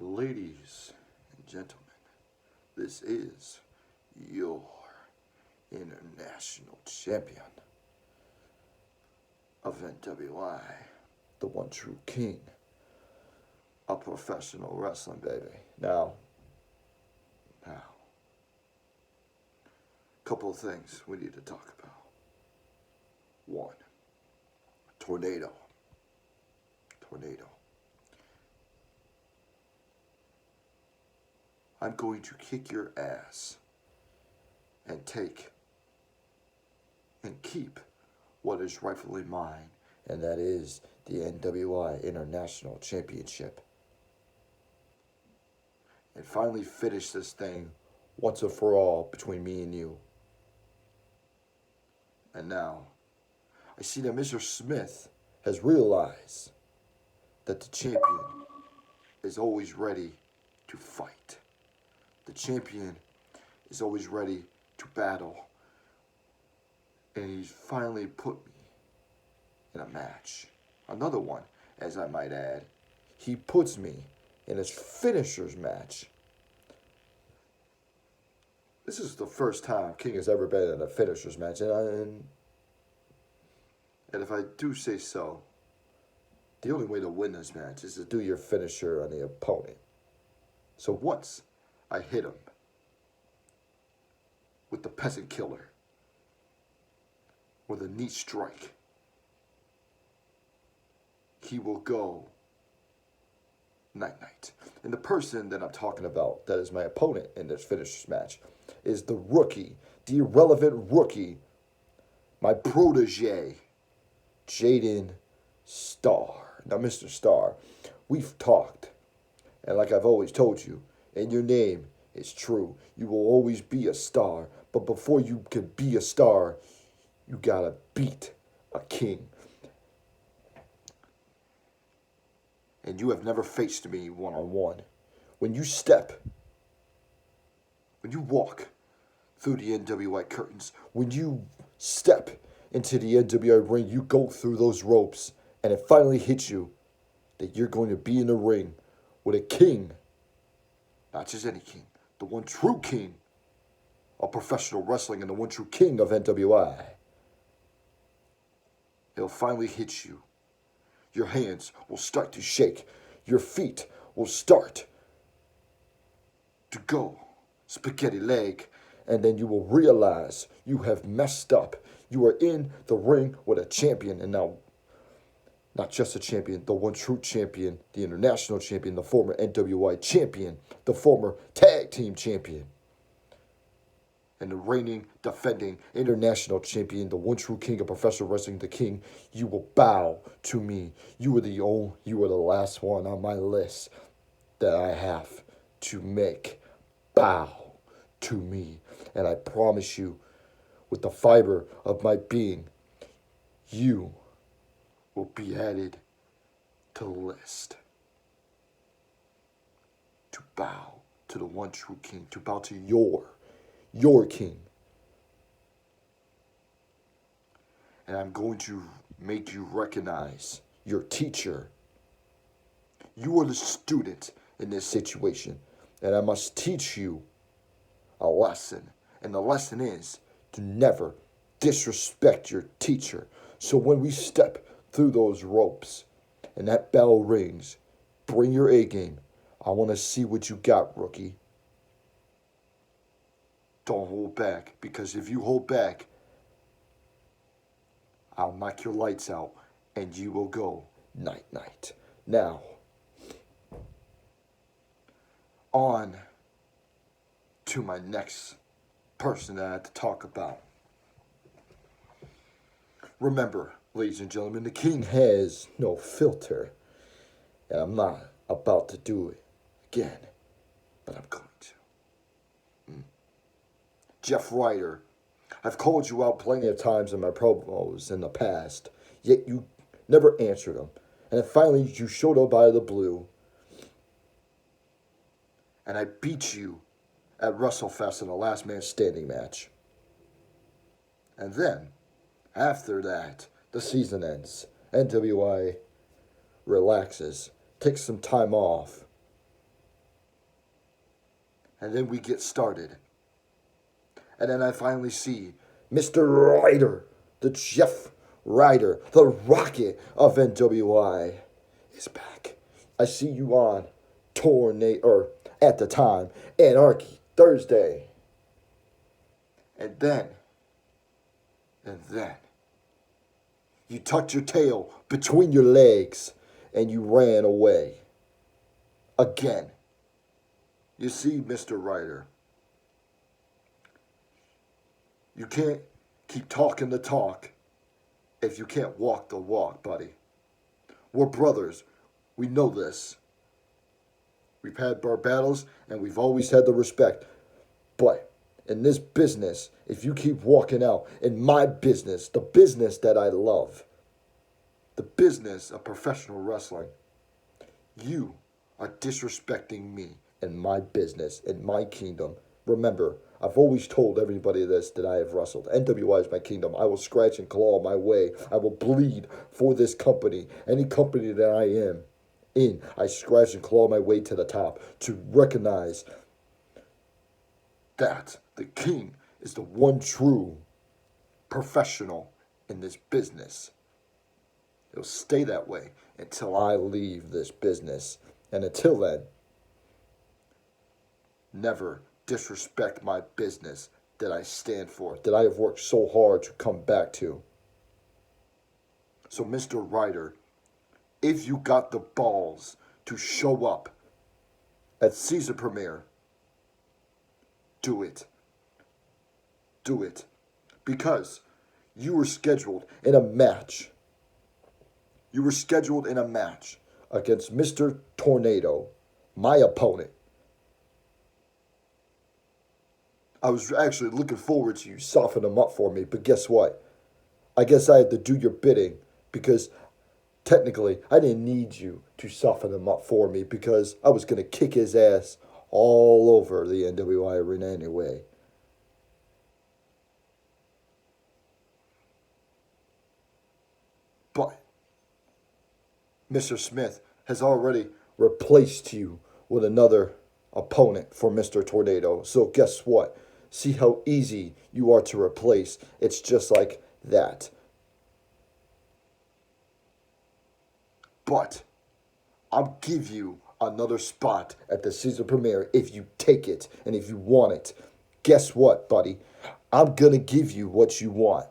Ladies and gentlemen, this is your international champion of NWI, the one true king of professional wrestling, baby. Now, couple of things we need to talk about. One, tornado. I'm going to kick your ass and take and keep what is rightfully mine, and that is the NWI International Championship. And finally finish this thing once and for all between me and you. And now, I see that Mr. Smith has realized that the champion is always ready to fight. The champion is always ready to battle. And he's finally put me in a match. Another one, as I might add. He puts me in his finisher's match. This is the first time King has ever been in a finisher's match. And if I do say so, the only way to win this match is to do your finisher on the opponent. So once I hit him with the peasant killer, with a knee strike, he will go night-night. And the person that I'm talking about, that is my opponent in this finisher's match, is the rookie, the irrelevant rookie, my protege, Jaden Starr. Now, Mr. Starr, we've talked, and like I've always told you, and your name is true. You will always be a star, but before you can be a star, you gotta beat a king. And you have never faced me one-on-one. When you walk through the NWI curtains, when you step into the NWI ring, you go through those ropes, and it finally hits you that you're going to be in the ring with a king. Not just any king, the one true king of professional wrestling and the one true king of NWI. It'll finally hit you. Your hands will start to shake. Your feet will start to go spaghetti leg. And then you will realize you have messed up. You are in the ring with a champion. And now, not just a champion, the one true champion, the international champion, the former NWI champion, the former tag team champion, and the reigning, defending international champion, the one true king of professional wrestling, the king. You will bow to me. You are the last one on my list that I have to make bow to me. And I promise you, with the fiber of my being, you will be added to the list. To bow to the one true king, to bow to your king. And I'm going to make you recognize your teacher. You are the student in this situation, and I must teach you a lesson. And the lesson is to never disrespect your teacher. So when we step through those ropes and that bell rings, bring your A game. I want to see what you got, rookie. Don't hold back, because if you hold back, I'll knock your lights out and you will go night-night. Now, on to my next person that I have to talk about. Remember, ladies and gentlemen, the king has no filter. And I'm not about to do it again, but I'm going to. Jeff Ryder, I've called you out plenty of times in my promos in the past, yet you never answered them. And then finally you showed up out of the blue, and I beat you at WrestleFest in a last man standing match. And then, after that, the season ends. NWI relaxes, takes some time off, And then we get started. And then I finally see Mr. Ryder, the Jeff Ryder, the Rocket of NWI, is back. I see you on Tornado, or at the time, Anarchy Thursday. And then, you tucked your tail between your legs and you ran away. Again. You see, Mr. Ryder, you can't keep talking the talk if you can't walk the walk, buddy. We're brothers. We know this. We've had our battles and we've always had the respect. But in this business, if you keep walking out in my business, the business that I love, the business of professional wrestling, you are disrespecting me and my business and my kingdom. Remember, I've always told everybody this, that I have wrestled. NWI is my kingdom. I will scratch and claw my way. I will bleed for this company. Any company that I am in, I scratch and claw my way to the top to recognize that the king is the one true professional in this business. It'll stay that way until I leave this business. And until then, never disrespect my business that I stand for, that I have worked so hard to come back to. So, Mr. Ryder, if you got the balls to show up at Caesar Premiere, do it. Do it. Because you were scheduled in a match. You were scheduled in a match against Mr. Tornado, my opponent. I was actually looking forward to you softening him up for me, but guess what? I guess I had to do your bidding because technically I didn't need you to soften him up for me because I was going to kick his ass all over the NWI arena anyway. But Mr. Smith has already replaced you with another opponent for Mr. Tornado. So guess what? See how easy you are to replace. It's just like that. But I'll give you another spot at the Caesar Premiere if you take it and if you want it. Guess what, buddy? I'm going to give you what you want.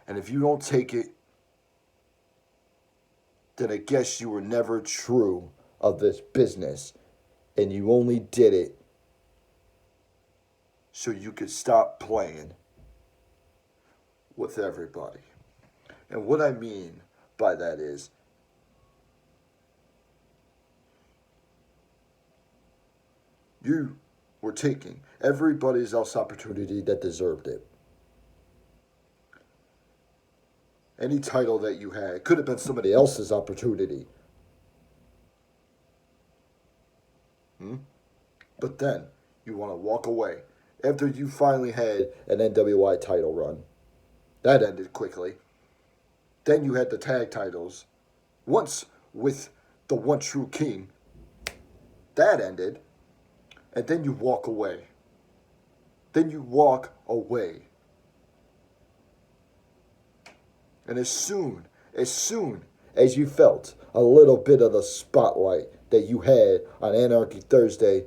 And if you don't take it, then I guess you were never true of this business. And you only did it so you could stop playing with everybody. And what I mean by that is, you were taking everybody else's opportunity that deserved it. Any title that you had could have been somebody else's opportunity. But then you want to walk away after you finally had an NWI title run. That ended quickly. Then you had the tag titles. Once with the One True King. That ended. And then you walk away. Then you walk away. And as soon as you felt a little bit of the spotlight that you had on Anarchy Thursday,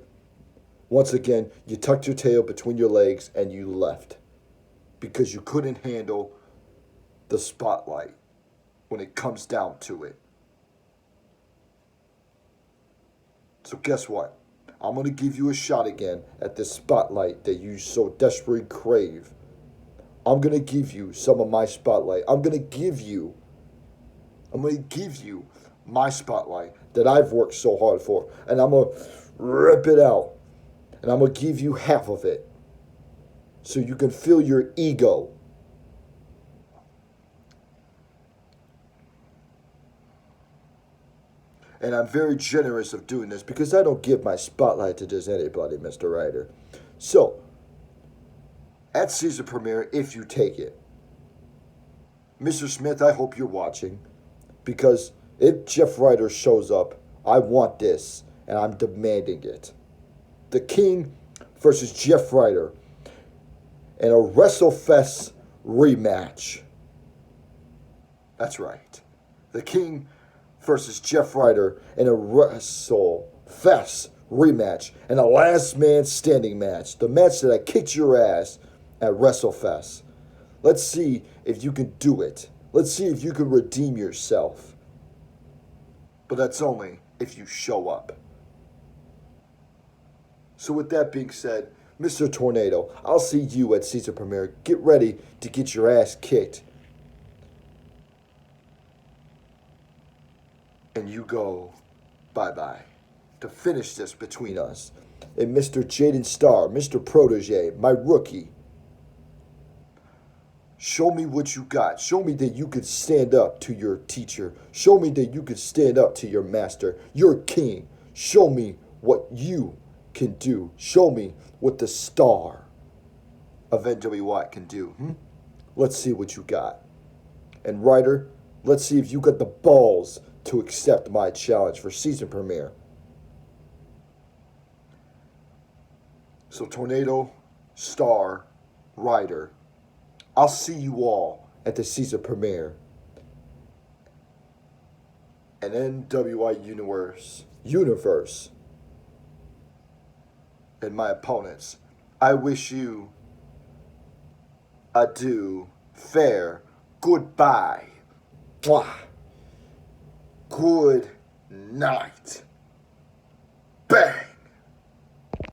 once again, you tucked your tail between your legs and you left. Because you couldn't handle the spotlight when it comes down to it. So guess what? I'm going to give you a shot again at this spotlight that you so desperately crave. I'm going to give you some of my spotlight. I'm going to give you my spotlight that I've worked so hard for. And I'm going to rip it out. And I'm going to give you half of it. So you can feel your ego. And I'm very generous of doing this because I don't give my spotlight to just anybody, Mr. Ryder. So, at Caesar Premiere, if you take it, Mr. Smith, I hope you're watching. Because if Jeff Ryder shows up, I want this and I'm demanding it. The King versus Jeff Ryder in a WrestleFest rematch. That's right. The King versus Jeff Ryder in a WrestleFest rematch and a last man standing match. The match that I kicked your ass at WrestleFest. Let's see if you can do it. Let's see if you can redeem yourself. But that's only if you show up. So with that being said, Mr. Tornado, I'll see you at season premiere. Get ready to get your ass kicked. And you go bye-bye to finish this between us. And Mr. Jaden Starr, Mr. Protege, my rookie. Show me what you got. Show me that you could stand up to your teacher. Show me that you could stand up to your master, your king. Show me what you can do. Show me what the star of NWI can do. Let's see what you got. And Ryder, let's see if you got the balls to accept my challenge for season premiere. So Tornado, Star, Ryder, I'll see you all at the season premiere. And NWI Universe. And my opponents, I wish you adieu, fair, goodbye. Mwah. Good night. Bang.